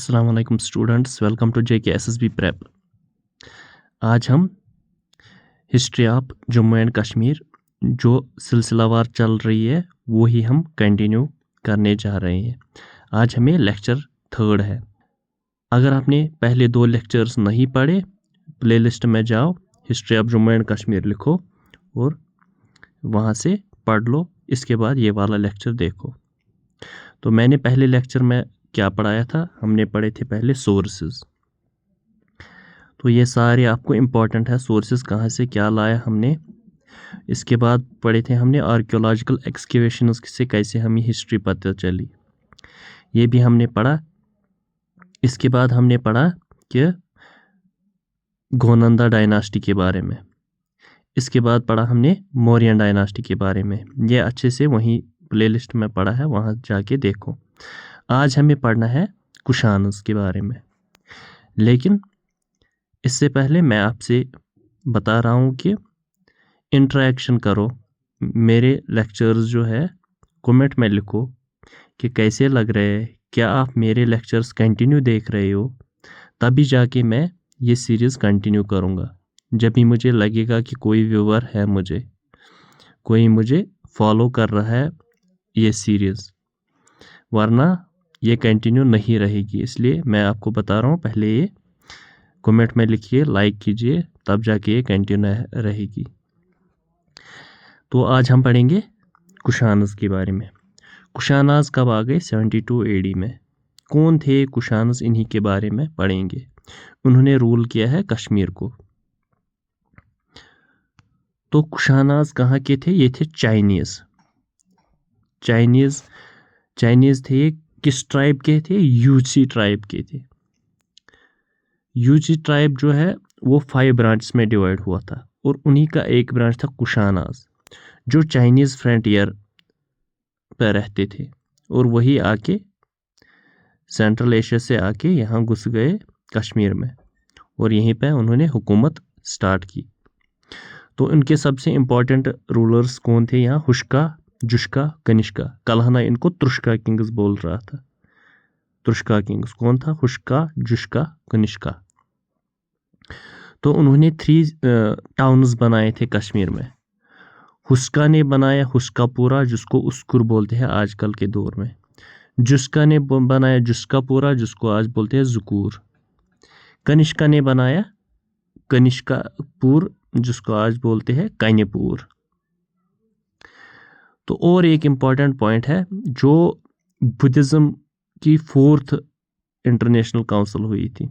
अस्सलाम वालेकुम students, welcome to JKSSB prep. आज हम history of Jammu and Kashmir जो सिलसिलावार चल रही है वो ही हम कंटिन्यू करने जा रहे हैं। आज हमें लेक्चर 3 है। अगर आपने पहले 2 लेक्चर्स नहीं पढ़े, प्लेलिस्ट में जाओ, history of Jammu and Kashmir लिखो और वहाँ से पढ़ लो। इसके बाद ये वाला लेक्चर देखो। तो मैंने पहले लेक्चर में क्या पढ़ाया था, हमने पढ़े थे पहले सोर्सेज। तो ये सारे आपको इम्पोर्टेंट है, सोर्सेज कहाँ से क्या लाया हमने। इसके बाद पढ़े थे हमने आर्कियोलॉजिकल एक्सकेवेशंस से कैसे हमें हिस्ट्री पता चली, ये भी हमने पढ़ा। इसके बाद हमने पढ़ा कि गोनंदा डायनास्टी के बारे में। इसके बाद पढ़ा हमने मौर्यन डायनास्टी के बारे में। ये अच्छे से वहीं प्लेलिस्ट में पढ़ा है, वहाँ जाके देखो। आज हमें पढ़ना है कुशानस के बारे में। लेकिन इससे पहले मैं आपसे बता रहा हूँ कि इंटरेक्शन करो। मेरे लेक्चर्स जो है कमेंट में लिखो कि कैसे लग रहे हैं, क्या आप मेरे लेक्चर्स कंटिन्यू देख रहे हो, तभी जाके मैं ये सीरीज़ कंटिन्यू करूँगा। जब भी मुझे लगेगा कि कोई व्यूअर है, कोई मुझे फॉलो कर रहा है ये सीरीज़, वरना ये कंटिन्यू नहीं रहेगी। इसलिए मैं आपको बता रहा हूँ, पहले ये कमेंट में लिखिए, लाइक कीजिए, तब जाके ये कंटिन्यू रहेगी। तो आज हम पढ़ेंगे कुशानस के बारे में। कुशानास कब आ गए? 72 AD में। कौन थे कुशानस, इन्हीं के बारे में पढ़ेंगे। उन्होंने रूल किया है कश्मीर को। तो कुशानास कहाँ के थे? ये थे चाइनीज थे। ये किस ट्राइब के थे? यूची ट्राइब के थे। यूची ट्राइब जो है वो 5 ब्रांच में डिवाइड हुआ था और उन्हीं का एक ब्रांच था कुशानास, जो चाइनीज़ फ्रंटियर पर रहते थे और वही आके सेंट्रल एशिया से आके यहाँ घुस गए कश्मीर में और यहीं पे उन्होंने हुकूमत स्टार्ट की। तो उनके सबसे इम्पोर्टेंट रूलर्स कौन थे यहाँ? हुश्का, जुश्का, कनिष्का। कल्हना इनको तुर्श्का किंग्स बोल रहा था। तुर्श्का किंग्स कौन था? हुश्का, जुश्का, कनिष्का। तो उन्होंने 3 टाउन्स बनाए थे कश्मीर में। हुस्का ने बनाया हुस्कापुरा, जिसको उस्कुर बोलते हैं आजकल के दौर में। जुस्का ने बनाया जुस्कापुरा, जिसको आज बोलते हैं जुकूर। कनिष्का ने बनाया कनिष्कापुर, जिसको आज बोलते हैं कान्यपुर। तो और एक इम्पॉर्टेंट पॉइंट है, जो बुद्धिज़्म की 4th इंटरनेशनल काउंसिल हुई थी।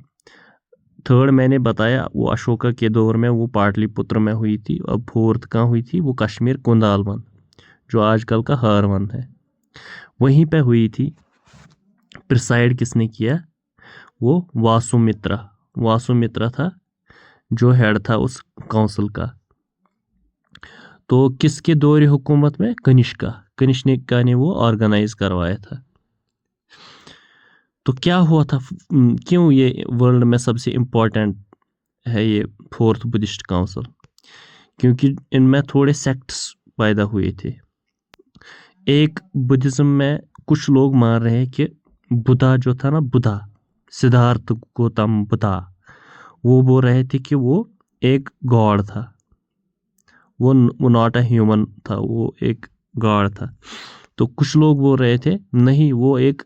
3rd मैंने बताया वो अशोका के दौर में, वो पाटलिपुत्र में हुई थी। अब 4th कहाँ हुई थी? वो कश्मीर कुंदालवन, जो आजकल का हारवन है, वहीं पे हुई थी। प्रिसाइड किसने किया? वो वासुमित्रा था, जो हेड था उस काउंसिल का। तो किसके दौरे हुकूमत में? कनिष्का ने वो ऑर्गेनाइज करवाया था। तो क्या हुआ था, क्यों ये वर्ल्ड में सबसे इम्पोर्टेंट है ये 4th बुद्धिस्ट काउंसिल? क्योंकि इनमें थोड़े सेक्ट्स पैदा हुए थे। एक, बुद्धिज़्म में कुछ लोग मान रहे हैं कि बुद्धा जो था ना, बुद्धा सिद्धार्थ गौतम बुद्धा, वो बोल रहे थे कि वो एक गॉड था। वो नॉट अ ह्यूमन था, वो एक गॉड था। तो कुछ लोग बोल रहे थे नहीं, वो एक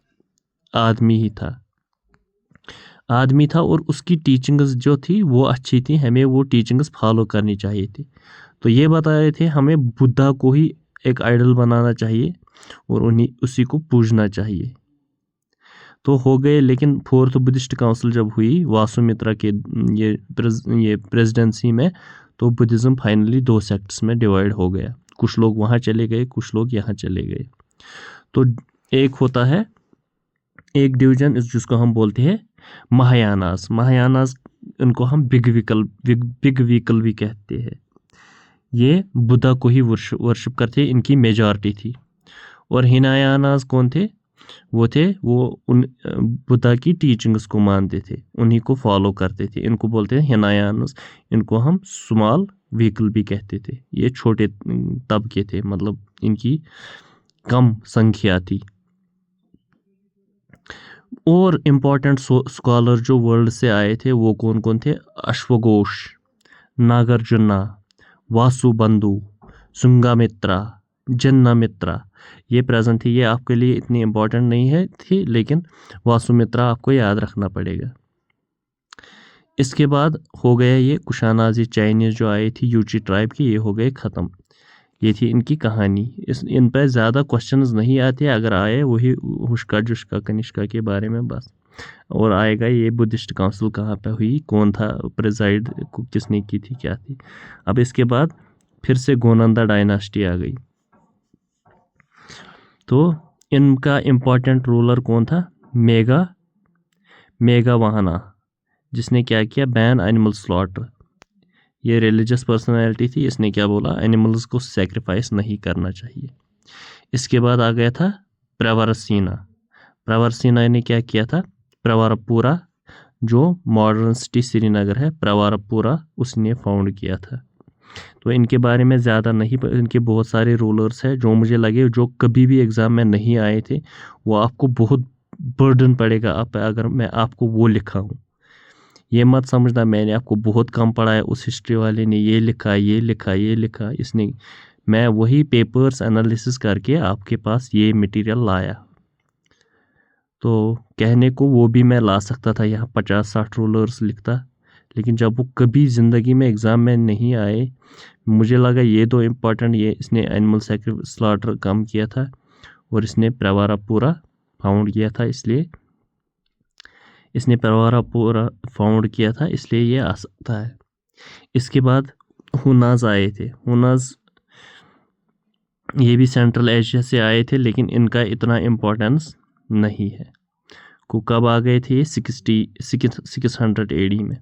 आदमी ही था और उसकी टीचिंग्स जो थी वो अच्छी थी, हमें वो टीचिंग्स फॉलो करनी चाहिए थी। तो ये बता रहे थे हमें बुद्धा को ही एक आइडल बनाना चाहिए और उसी को पूजना चाहिए। तो हो गए। लेकिन 4th बुद्धिस्ट काउंसिल जब हुई वासुमित्रा के ये प्रेसिडेंसी में, तो बुद्धिज़्म फाइनली 2 सेक्ट्स में डिवाइड हो गया। कुछ लोग वहाँ चले गए, कुछ लोग यहाँ चले गए। तो एक होता है, एक डिवीजन जिसको हम बोलते हैं महायानास। इनको हम बिग व्हीकल भी कहते हैं। ये बुद्धा को ही वर्शिप करते, इनकी मेजॉरिटी थी। और हिनायानास कौन थे? वो उन बुद्धा की टीचिंग्स को मानते थे, उन्हीं को फॉलो करते थे। इनको बोलते हैं हिनायानास। इनको हम स्मॉल व्हीकल भी कहते थे। ये छोटे तबके थे, मतलब इनकी कम संख्या थी। और इम्पोर्टेंट स्कॉलर जो वर्ल्ड से आए थे वो कौन कौन थे? अश्वघोष, नागार्जुना, वासुबंधु, संघमित्रा, जन्नामित्रा, ये प्रेजेंट थी। ये आपके लिए इतनी इम्पोर्टेंट नहीं है थी, लेकिन वासुमित्रा आपको याद रखना पड़ेगा। इसके बाद हो गया ये कुशानाजी चाइनीज जो आई थी यूची ट्राइब की, ये हो गए ख़त्म। ये थी इनकी कहानी। इन पर ज़्यादा क्वेश्चंस नहीं आते, अगर आए वही हुष्का जुष्का कनिष्का के बारे में बस। और आएगा ये बुद्धिस्ट काउंसिल कहाँ पे हुई, कौन था प्रेजाइड, किसने की थी, क्या थी। अब इसके बाद फिर से गोनंदा डायनास्टी आ गई। तो इनका इम्पोर्टेंट रूलर कौन था? मेघावाहना, जिसने क्या किया? Ban animal slaughter. ये रिलीजियस पर्सनालिटी थी, इसने क्या बोला? एनिमल्स को सेक्रीफाइस नहीं करना चाहिए। इसके बाद आ गया था प्रवरसीना। प्रवरसीना ने क्या किया था? प्रवरपुरा, जो मॉडर्न सिटी श्रीनगर है, प्रवरपुरा उसने फाउंड किया था। तो इनके बारे में ज़्यादा नहीं, इनके बहुत सारे रूलर्स हैं जो मुझे लगे जो कभी भी एग्ज़ाम में नहीं आए थे, वो आपको बहुत बर्डन पड़ेगा आप अगर मैं आपको वो लिखा हूँ। ये मत समझना मैंने आपको बहुत कम पढ़ाया, उस हिस्ट्री वाले ने ये लिखा, ये लिखा, ये लिखा, इसने। मैं वही पेपर्स एनालिसिस करके आपके पास ये मटेरियल लाया। तो कहने को वो भी मैं ला सकता था, यहाँ 50-60 रूलर्स लिखता, लेकिन जब वो कभी ज़िंदगी में एग्ज़ाम में नहीं आए, मुझे लगा ये तो इम्पोर्टेंट, ये इसने एनिमल स्लॉटर कम किया था और इसने प्रवरपुरा फाउंड किया था, इसलिए इसने प्रवरपुरा फाउंड किया था, इसलिए ये आ सकता है। इसके बाद हुनाज आए थे। हुनाज ये भी सेंट्रल एशिया से आए थे, लेकिन इनका इतना इम्पोर्टेंस नहीं है। को कब आ गए थे? 600 AD में।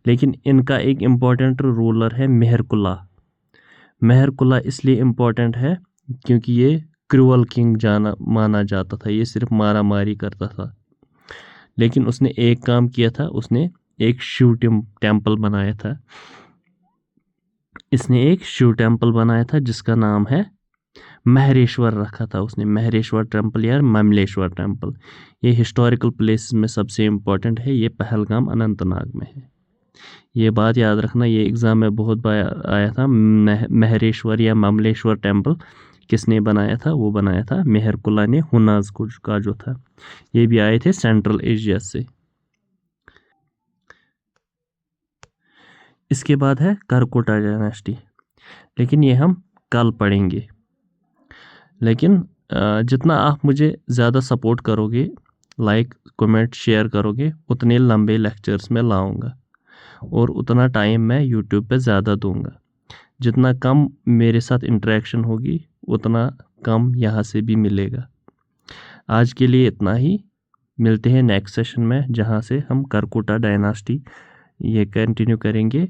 लेकिन इनका एक इम्पोर्टेंट रूलर है मेहरकुला। मेहरकुला इसलिए इम्पोर्टेंट है क्योंकि ये क्रूअल किंग माना जाता था, ये सिर्फ मारा मारी करता था। लेकिन उसने एक काम किया था, उसने एक शिव टेम्पल बनाया था। इसने एक शिव टेम्पल बनाया था जिसका नाम है महरेश्वर रखा था उसने, महरेश्वर टेम्पल या ममलेश्वर टेम्पल। ये हिस्टोरिकल प्लेसेस में सबसे इम्पोर्टेंट है, ये पहलगाम अनंतनाग में है। ये बात याद रखना, ये एग्ज़ाम में बहुत बार आया था। महरेश्वर या ममलेश्वर टेम्पल किसने बनाया था? वो बनाया था मेहरकुला ने, हुनाज का जो था। ये भी आए थे सेंट्रल एशिया से। इसके बाद है करकोटा डायनेस्टी, लेकिन ये हम कल पढ़ेंगे। लेकिन जितना आप मुझे ज़्यादा सपोर्ट करोगे, लाइक कमेंट शेयर करोगे, उतने लंबे लेक्चर्स में लाऊंगा और उतना टाइम मैं यूट्यूब पे ज़्यादा दूंगा। जितना कम मेरे साथ इंटरेक्शन होगी उतना कम यहाँ से भी मिलेगा। आज के लिए इतना ही, मिलते हैं नेक्स्ट सेशन में जहाँ से हम करकोटा डायनास्टी ये कंटिन्यू करेंगे।